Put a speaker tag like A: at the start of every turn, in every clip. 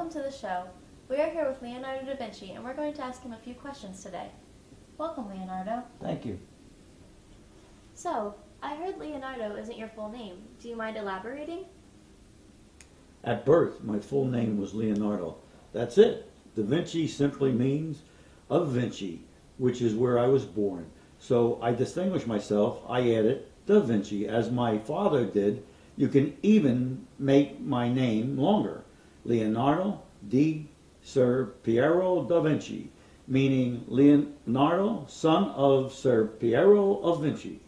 A: welcome to the show. We are here with Leonardo da Vinci, and we're going to ask him a few questions today. Welcome, Leonardo.
B: Thank you.
A: So, I heard Leonardo isn't your full name. Do you mind elaborating?
B: At birth, my full name was Leonardo. That's it. Da Vinci simply means of Vinci, which is where I was born. So I distinguished myself. I added Da Vinci, as my father did. You can even make my name longer. Leonardo di Ser Piero da Vinci, meaning Leonardo, son of Ser Piero of Vinci.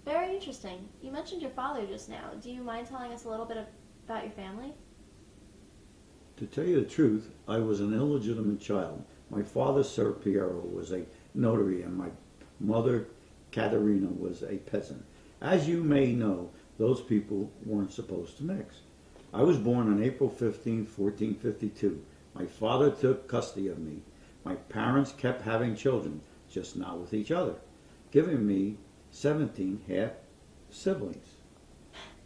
A: Very interesting. You mentioned your father just now. Do you mind telling us a little bit about your family?
B: To tell you the truth, I was an illegitimate child. My father, Ser Piero, was a notary, and my mother, Caterina, was a peasant. As you may know, those people weren't supposed to mix. I was born on April 15, 1452. My father took custody of me. My parents kept having children, just not with each other, giving me 17 half-siblings.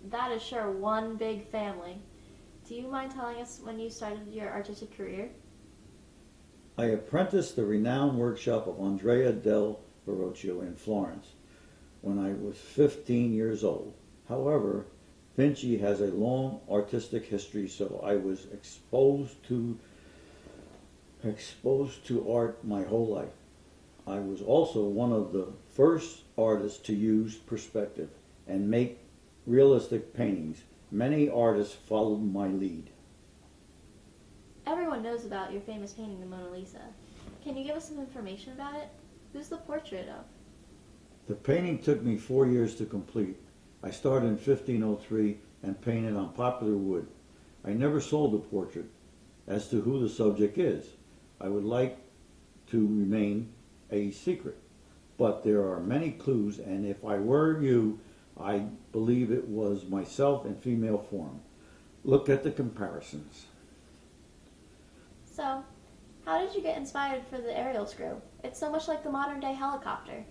A: That is sure one big family. Do you mind telling us when you started your artistic career?
B: I apprenticed the renowned workshop of Andrea del Verrocchio in Florence when I was 15 years old. However, Vinci has a long artistic history, so I was exposed to art my whole life. I was also one of the first artists to use perspective and make realistic paintings. Many artists followed my lead.
A: Everyone knows about your famous painting, the Mona Lisa. Can you give us some information about it? Who's the portrait of?
B: The painting took me 4 years to complete. I started in 1503 and painted on popular wood. I never sold the portrait. As to who the subject is, I would like to remain a secret. But there are many clues, and if I were you, I believe it was myself in female form. Look at the comparisons.
A: So, how did you get inspired for the aerial screw? It's so much like the modern day helicopter.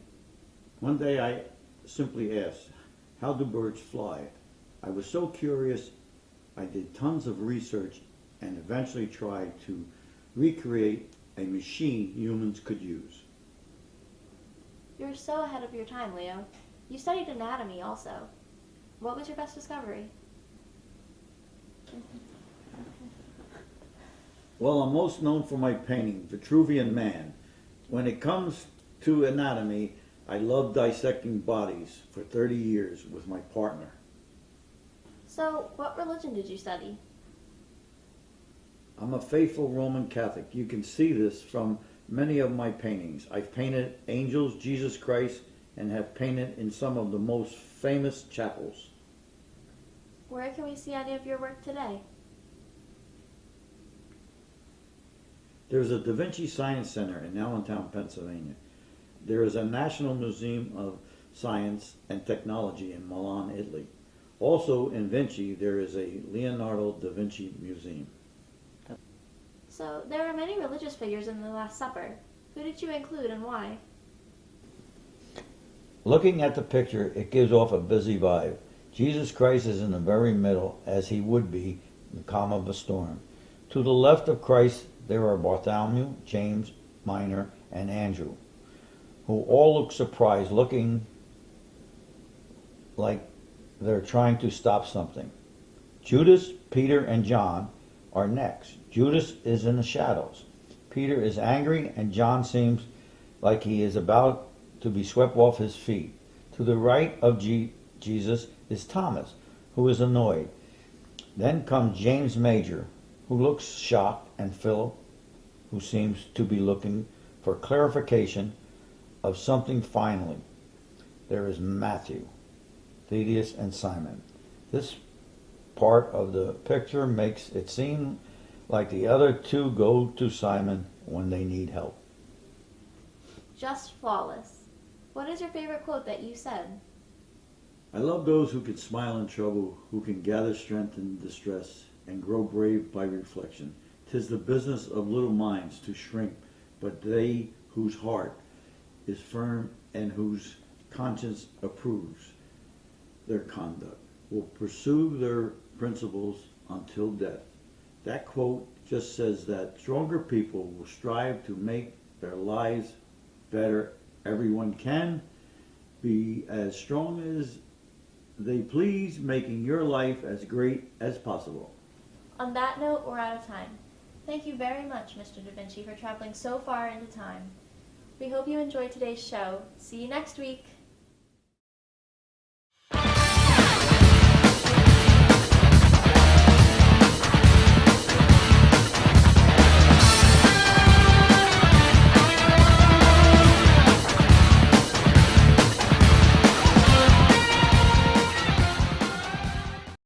B: One day I simply asked, how do birds fly? I was so curious, I did tons of research and eventually tried to recreate a machine humans could use.
A: You're so ahead of your time, Leo. You studied anatomy also. What was your best discovery?
B: Well, I'm most known for my painting, Vitruvian Man. When it comes to anatomy, I love dissecting bodies for 30 years with my partner.
A: So, what religion did you study?
B: I'm a faithful Roman Catholic. You can see this from many of my paintings. I've painted angels, Jesus Christ, and have painted in some of the most famous chapels.
A: Where can we see any of your work today?
B: There's a Da Vinci Science Center in Allentown, Pennsylvania. There is a National Museum of Science and Technology in Milan, Italy. Also in Vinci, there is a Leonardo da Vinci Museum.
A: So, there are many religious figures in the Last Supper. Who did you include and why?
B: Looking at the picture, it gives off a busy vibe. Jesus Christ is in the very middle, as he would be in the calm of a storm. To the left of Christ, there are Bartholomew, James, Minor, and Andrew, who all look surprised, looking like they're trying to stop something. Judas, Peter, and John are next. Judas is in the shadows. Peter is angry, and John seems like he is about to be swept off his feet. To the right of Jesus is Thomas, who is annoyed. Then comes James Major, who looks shocked, and Philip, who seems to be looking for clarification of something finally. There is Matthew, Thaddeus, and Simon. This part of the picture makes it seem like the other two go to Simon when they need help.
A: Just flawless. What is your favorite quote that you said?
B: I love those who can smile in trouble, who can gather strength in distress, and grow brave by reflection. 'Tis the business of little minds to shrink, but they whose heart is firm and whose conscience approves their conduct will pursue their principles until death. That quote just says that stronger people will strive to make their lives better. Everyone can be as strong as they please, making your life as great as possible.
A: On that note, we're out of time. Thank you very much, Mr. Da Vinci, for traveling so far into time. We hope you enjoyed today's show. See you next week.